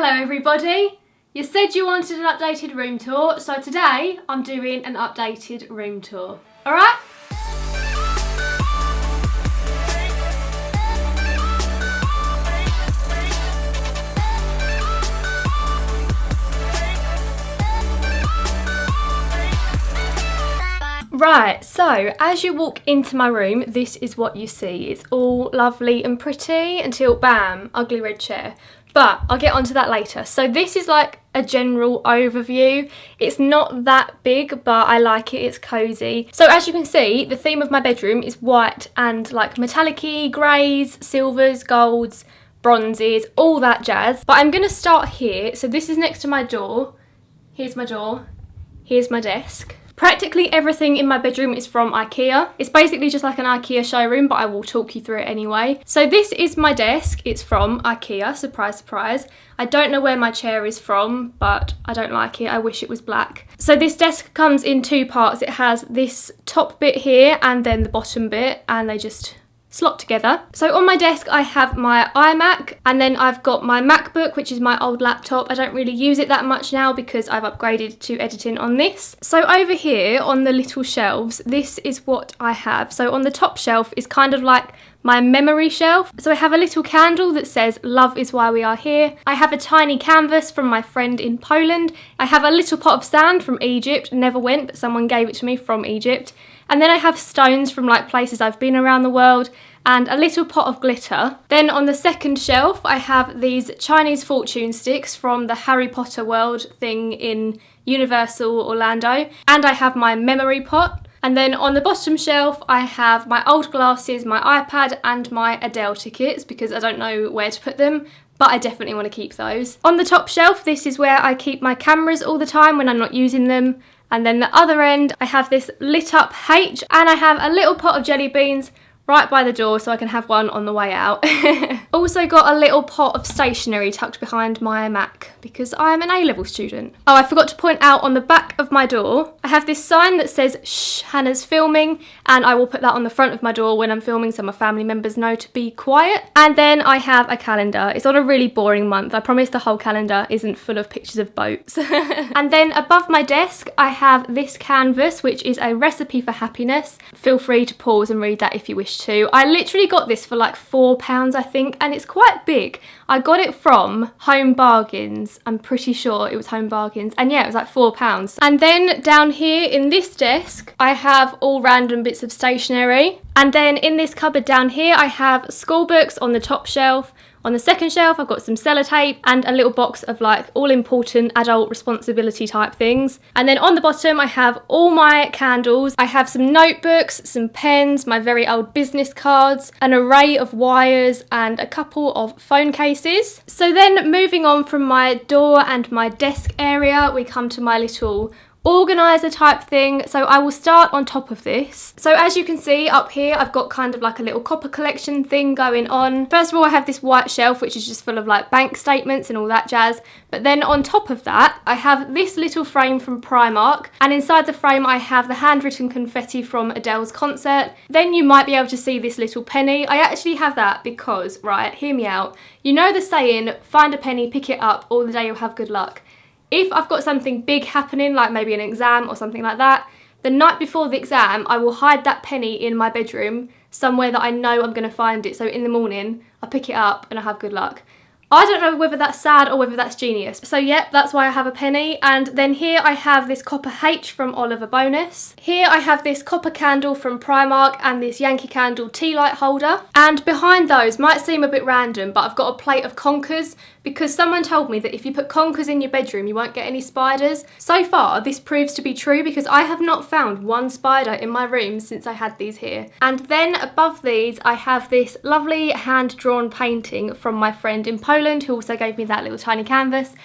Hello everybody! You said you wanted an updated room tour, so today I'm doing an updated room tour. Alright? Right, so as you walk into my room, this is what you see. It's all lovely and pretty until bam, ugly red chair. But I'll get onto that later. So this is like a general overview. It's not that big, but I like it, it's cozy. So as you can see, the theme of my bedroom is white and like metallic-y, greys, silvers, golds, bronzes, all that jazz. But I'm gonna start here. So this is next to my door. Here's my door, here's my desk. Practically everything in my bedroom is from IKEA. It's basically just like an IKEA showroom, but I will talk you through it anyway. So this is my desk. It's from IKEA, surprise, surprise. I don't know where my chair is from, but I don't like it. I wish it was black. So this desk comes in two parts. It has this top bit here and then the bottom bit, and they just slot together. So on my desk I have my iMac, and then I've got my MacBook, which is my old laptop. I don't really use it that much now because I've upgraded to editing on this. So over here on the little shelves, this is what I have. So on the top shelf is kind of like my memory shelf. So I have a little candle that says "Love is why we are here." I have a tiny canvas from my friend in Poland. I have a little pot of sand from Egypt, never went, but someone gave it to me from Egypt. And then I have stones from like places I've been around the world, and a little pot of glitter. Then on the second shelf I have these Chinese fortune sticks from the Harry Potter world thing in Universal Orlando, and I have my memory pot. And then on the bottom shelf I have my old glasses, my iPad and my Adele tickets because I don't know where to put them, but I definitely want to keep those. On the top shelf, this is where I keep my cameras all the time when I'm not using them. And then the other end, I have this lit up H, and I have a little pot of jelly beans right by the door so I can have one on the way out. Also got a little pot of stationery tucked behind my Mac because I'm an A-level student. Oh, I forgot to point out on the back of my door, I have this sign that says "Shh, Hannah's filming," and I will put that on the front of my door when I'm filming so my family members know to be quiet. And then I have a calendar. It's on a really boring month. I promise the whole calendar isn't full of pictures of boats. And then above my desk, I have this canvas, which is a recipe for happiness. Feel free to pause and read that if you wish to. I literally got this for like £4 I think, and it's quite big. I got it from Home Bargains. I'm pretty sure it was Home Bargains, and yeah, it was like £4. And then down here in this desk I have all random bits of stationery, and then in this cupboard down here I have school books on the top shelf. On the second shelf I've got some sellotape and a little box of like all important adult responsibility type things. And then on the bottom I have all my candles. I have some notebooks, some pens, my very old business cards, an array of wires and a couple of phone cases. So then moving on from my door and my desk area, we come to my little organizer type thing. So I will start on top of this. So as you can see up here, I've got kind of like a little copper collection thing going on. First of all, I have this white shelf which is just full of like bank statements and all that jazz, but then on top of that I have this little frame from Primark, and inside the frame I have the handwritten confetti from Adele's concert. Then you might be able to see this little penny. I actually have that because, right, hear me out, you know the saying, find a penny, pick it up, all the day you'll have good luck. If I've got something big happening, like maybe an exam or something like that, the night before the exam, I will hide that penny in my bedroom somewhere that I know I'm going to find it. So in the morning, I pick it up and I have good luck. I don't know whether that's sad or whether that's genius. So yep, that's why I have a penny. And then here I have this copper H from Oliver Bonus. Here I have this copper candle from Primark and this Yankee Candle tea light holder. And behind those, might seem a bit random, but I've got a plate of conkers because someone told me that if you put conkers in your bedroom, you won't get any spiders. So far, this proves to be true because I have not found one spider in my room since I had these here. And then above these, I have this lovely hand-drawn painting from my friend in Poland who also gave me that little tiny canvas.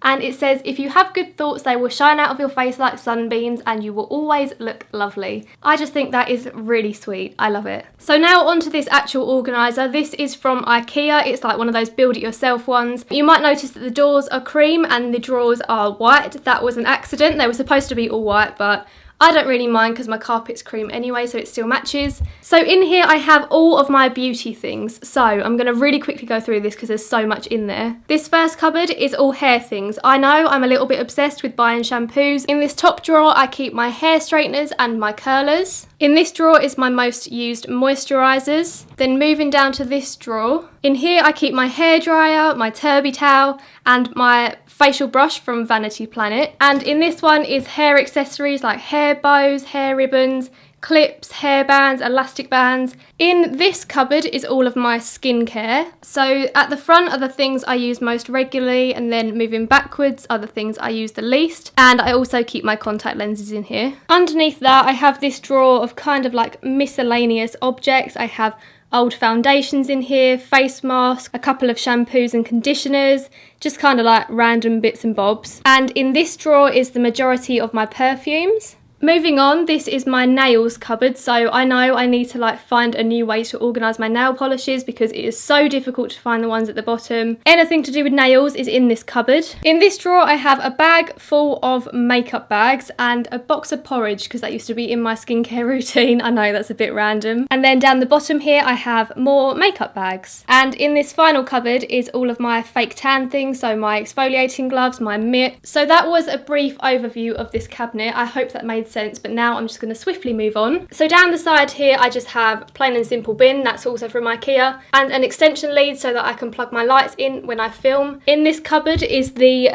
And it says, "If you have good thoughts, they will shine out of your face like sunbeams and you will always look lovely." I just think that is really sweet. I love it. So now onto this actual organiser. This is from IKEA. It's like one of those build-it-yourself ones. You might notice that the doors are cream and the drawers are white. That was an accident. They were supposed to be all white, but I don't really mind because my carpet's cream anyway, so it still matches. So in here I have all of my beauty things. So I'm going to really quickly go through this because there's so much in there. This first cupboard is all hair things. I know I'm a little bit obsessed with buying shampoos. In this top drawer I keep my hair straighteners and my curlers. In this drawer is my most used moisturisers. Then moving down to this drawer, in here I keep my hairdryer, my turby towel and my facial brush from Vanity Planet. And in this one is hair accessories like hair bows, hair ribbons, clips, hairbands, elastic bands. In this cupboard is all of my skincare. So at the front are the things I use most regularly, and then moving backwards are the things I use the least. And I also keep my contact lenses in here. Underneath that I have this drawer of kind of like miscellaneous objects. I have old foundations in here, face masks, a couple of shampoos and conditioners, just kind of like random bits and bobs. And in this drawer is the majority of my perfumes. Moving on, this is my nails cupboard. So I know I need to like find a new way to organise my nail polishes because it is so difficult to find the ones at the bottom. Anything to do with nails is in this cupboard. In this drawer I have a bag full of makeup bags and a box of porridge because that used to be in my skincare routine. I know that's a bit random. And then down the bottom here I have more makeup bags. And in this final cupboard is all of my fake tan things, so my exfoliating gloves, my mitt. So that was a brief overview of this cabinet. I hope that made sense, but now I'm just going to swiftly move on. So down the side here I just have plain and simple bin, that's also from IKEA, and an extension lead so that I can plug my lights in when I film. In this cupboard is the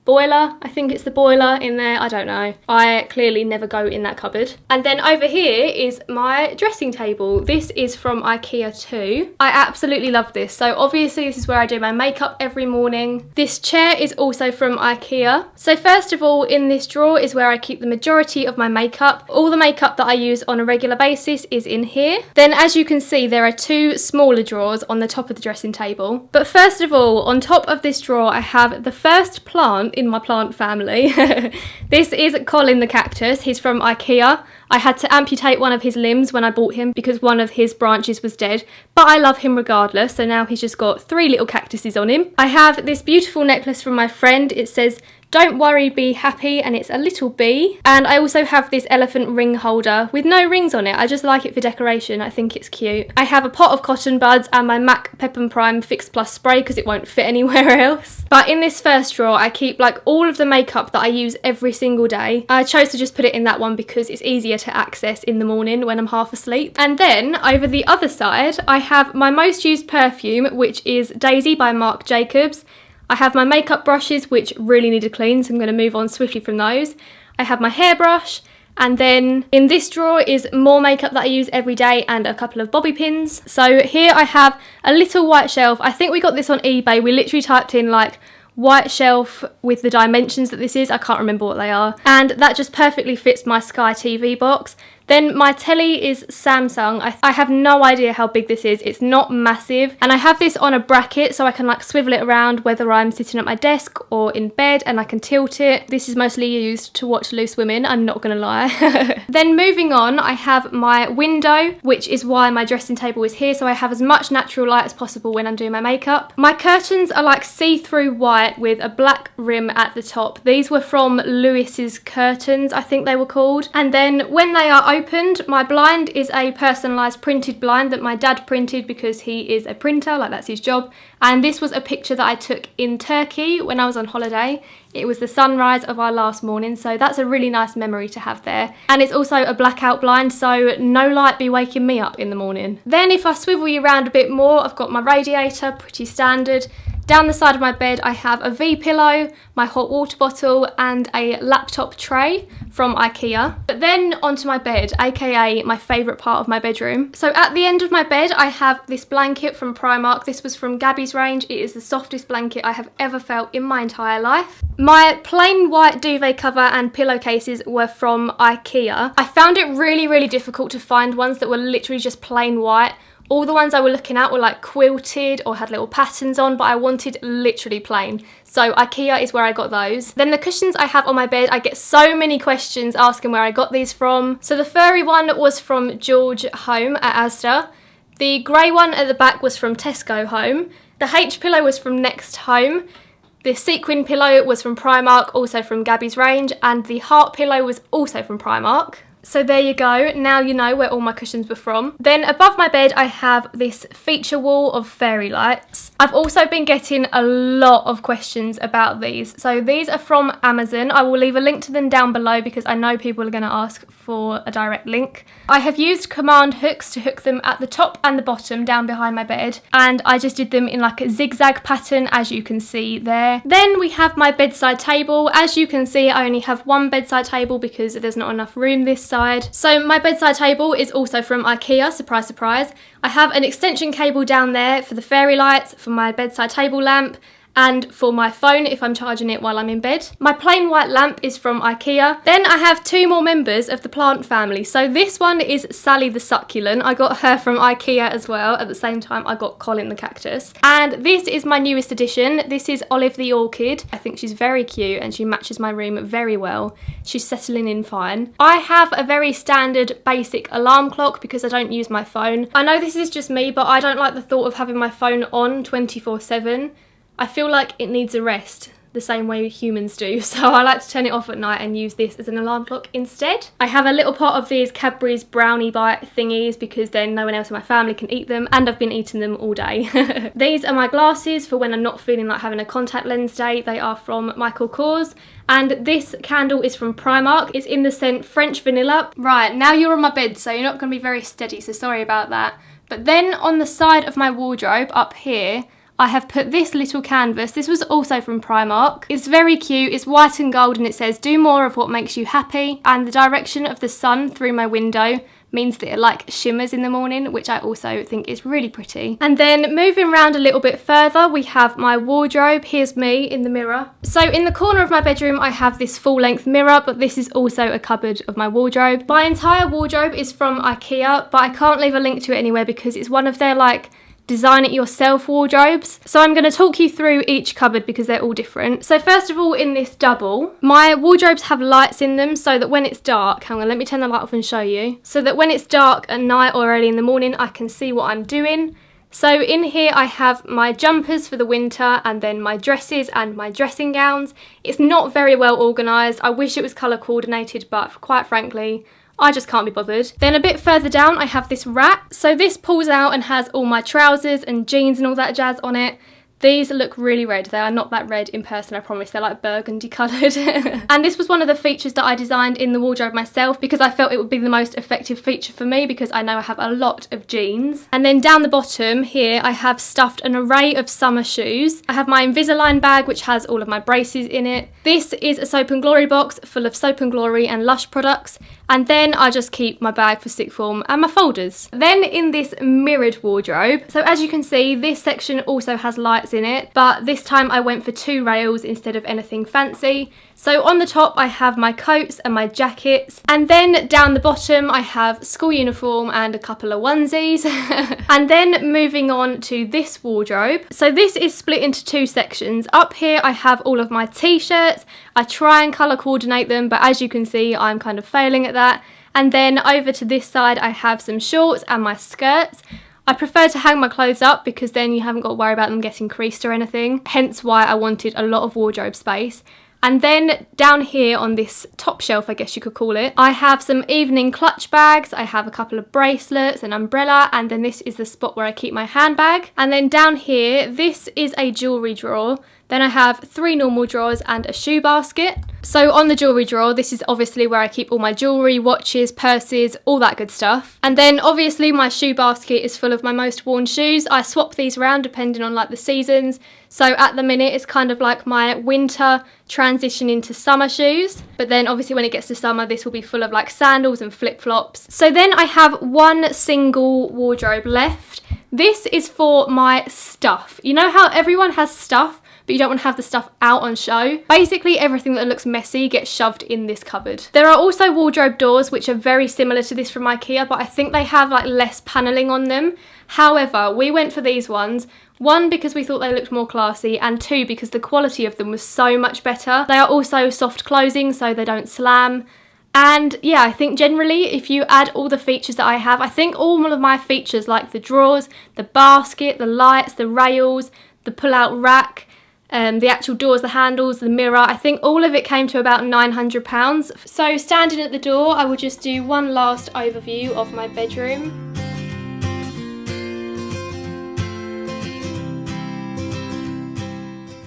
boiler. I think it's the boiler in there, I don't know. I clearly never go in that cupboard. And then over here is my dressing table. This is from IKEA too. I absolutely love this. So obviously this is where I do my makeup every morning. This chair is also from IKEA. So first of all, in this drawer is where I keep the majority of my makeup. All the makeup that I use on a regular basis is in here. Then as you can see there are two smaller drawers on the top of the dressing table. But first of all, on top of this drawer I have the first plant in my plant family. This is Colin the cactus. He's from IKEA. I had to amputate one of his limbs when I bought him because one of his branches was dead, but I love him regardless, so now he's just got 3 little cactuses on him. I have this beautiful necklace from my friend. It says, "Don't worry, be happy," and it's a little bee. And I also have this elephant ring holder with no rings on it. I just like it for decoration. I think it's cute. I have a pot of cotton buds and my MAC Pep and Prime Fix Plus spray because it won't fit anywhere else. But in this first drawer, I keep like all of the makeup that I use every single day. I chose to just put it in that one because it's easier to access in the morning when I'm half asleep. And then over the other side, I have my most used perfume, which is Daisy by Marc Jacobs. I have my makeup brushes, which really need a clean, so I'm going to move on swiftly from those. I have my hairbrush, and then in this drawer is more makeup that I use every day and a couple of bobby pins. So here I have a little white shelf. I think we got this on eBay. We literally typed in like white shelf with the dimensions that this is. I can't remember what they are. And that just perfectly fits my Sky TV box. Then my telly is Samsung. I have no idea how big this is. It's not massive. And I have this on a bracket so I can like swivel it around whether I'm sitting at my desk or in bed, and I can tilt it. This is mostly used to watch Loose Women, I'm not gonna lie. Then moving on, I have my window, which is why my dressing table is here, so I have as much natural light as possible when I'm doing my makeup. My curtains are like see-through white with a black rim at the top. These were from Lewis's Curtains, I think they were called. And then when they are opened, my blind is a personalised printed blind that my dad printed because he is a printer, like that's his job. And this was a picture that I took in Turkey when I was on holiday. It was the sunrise of our last morning, so that's a really nice memory to have there. And it's also a blackout blind, so no light be waking me up in the morning. Then if I swivel you around a bit more, I've got my radiator, pretty standard. Down the side of my bed I have a V-pillow, my hot water bottle and a laptop tray from IKEA. But then onto my bed, aka my favourite part of my bedroom. So at the end of my bed I have this blanket from Primark. This was from Gabby's range. It is the softest blanket I have ever felt in my entire life. My plain white duvet cover and pillowcases were from IKEA. I found it really difficult to find ones that were literally just plain white. All the ones I were looking at were like quilted or had little patterns on, but I wanted literally plain. So IKEA is where I got those. Then the cushions I have on my bed, I get so many questions asking where I got these from. So the furry one was from George Home at Asda. The grey one at the back was from Tesco Home. The H pillow was from Next Home. The sequin pillow was from Primark, also from Gabby's range, and the heart pillow was also from Primark. So there you go, now you know where all my cushions were from. Then above my bed I have this feature wall of fairy lights. I've also been getting a lot of questions about these. So these are from Amazon. I will leave a link to them down below because I know people are going to ask for a direct link. I have used command hooks to hook them at the top and the bottom down behind my bed, and I just did them in like a zigzag pattern, as you can see there. Then we have my bedside table. As you can see, I only have one bedside table because there's not enough room this side. So my bedside table is also from IKEA, surprise surprise. I have an extension cable down there for the fairy lights, for my bedside table lamp, and for my phone if I'm charging it while I'm in bed. My plain white lamp is from IKEA. Then I have two more members of the plant family. So this one is Sally the succulent. I got her from IKEA as well. At the same time I got Colin the cactus. And this is my newest addition. This is Olive the orchid. I think she's very cute and she matches my room very well. She's settling in fine. I have a very standard basic alarm clock because I don't use my phone. I know this is just me, but I don't like the thought of having my phone on 24/7. I feel like it needs a rest the same way humans do, so I like to turn it off at night and use this as an alarm clock instead. I have a little pot of these Cadbury's brownie bite thingies because then no one else in my family can eat them, and I've been eating them all day. These are my glasses for when I'm not feeling like having a contact lens day. They are from Michael Kors. And this candle is from Primark. It's in the scent French Vanilla. Right, now you're on my bed, so you're not going to be very steady, so sorry about that. But then on the side of my wardrobe up here, I have put this little canvas. This was also from Primark. It's very cute. It's white and gold and it says, "Do more of what makes you happy." And the direction of the sun through my window means that it like shimmers in the morning, which I also think is really pretty. And then moving around a little bit further, we have my wardrobe. Here's me in the mirror. So in the corner of my bedroom, I have this full-length mirror, but this is also a cupboard of my wardrobe. My entire wardrobe is from IKEA, but I can't leave a link to it anywhere because it's one of their like design it yourself wardrobes. So I'm going to talk you through each cupboard because they're all different. So first of all, in this double, my wardrobes have lights in them so that when it's dark, hang on, let me turn the light off and show you. So that when it's dark at night or early in the morning, I can see what I'm doing. So in here I have my jumpers for the winter and then my dresses and my dressing gowns. It's not very well organised. I wish it was colour coordinated, but quite frankly, I just can't be bothered. Then a bit further down I have this rack. So this pulls out and has all my trousers and jeans and all that jazz on it. These look really red. They are not that red in person, I promise. They're like burgundy coloured. And this was one of the features that I designed in the wardrobe myself because I felt it would be the most effective feature for me because I know I have a lot of jeans. And then down the bottom here, I have stuffed an array of summer shoes. I have my Invisalign bag, which has all of my braces in it. This is a Soap and Glory box full of Soap and Glory and Lush products. And then I just keep my bag for sick form and my folders. Then in this mirrored wardrobe, so as you can see, this section also has lights in it, but this time I went for 2 rails instead of anything fancy. So on the top I have my coats and my jackets, and then down the bottom I have school uniform and a couple of onesies. And then moving on to this wardrobe. So this is split into 2 sections. Up here I have all of my t-shirts. I try and colour coordinate them, but as you can see I'm kind of failing at that. And then over to this side I have some shorts and my skirts. I prefer to hang my clothes up because then you haven't got to worry about them getting creased or anything, hence why I wanted a lot of wardrobe space. And then down here on this top shelf, I guess you could call it, I have some evening clutch bags, I have a couple of bracelets, an umbrella, and then this is the spot where I keep my handbag. And then down here, this is a jewellery drawer. Then I have 3 normal drawers and a shoe basket. So on the jewellery drawer, this is obviously where I keep all my jewellery, watches, purses, all that good stuff. And then obviously my shoe basket is full of my most worn shoes. I swap these around depending on like the seasons. So at the minute it's kind of like my winter transition into summer shoes. But then obviously when it gets to summer, this will be full of like sandals and flip-flops. So then I have one single wardrobe left. This is for my stuff. You know how everyone has stuff, but you don't want to have the stuff out on show? Basically everything that looks messy gets shoved in this cupboard. There are also wardrobe doors which are very similar to this from IKEA, but I think they have like less panelling on them. However, we went for these ones. 1, because we thought they looked more classy, and 2, because the quality of them was so much better. They are also soft closing, so they don't slam. And yeah, I think generally if you add all the features that I have, I think all of my features like the drawers, the basket, the lights, the rails, the pull-out rack, the actual doors, the handles, the mirror. I think all of it came to about £900. So standing at the door, I will just do one last overview of my bedroom.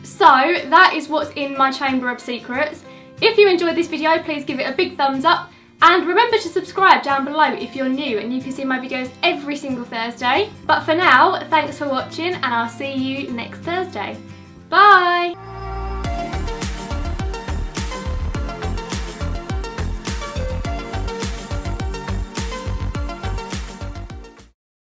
So that is what's in my chamber of secrets. If you enjoyed this video, please give it a big thumbs up. And remember to subscribe down below if you're new and you can see my videos every single Thursday. But for now, thanks for watching and I'll see you next Thursday. Bye!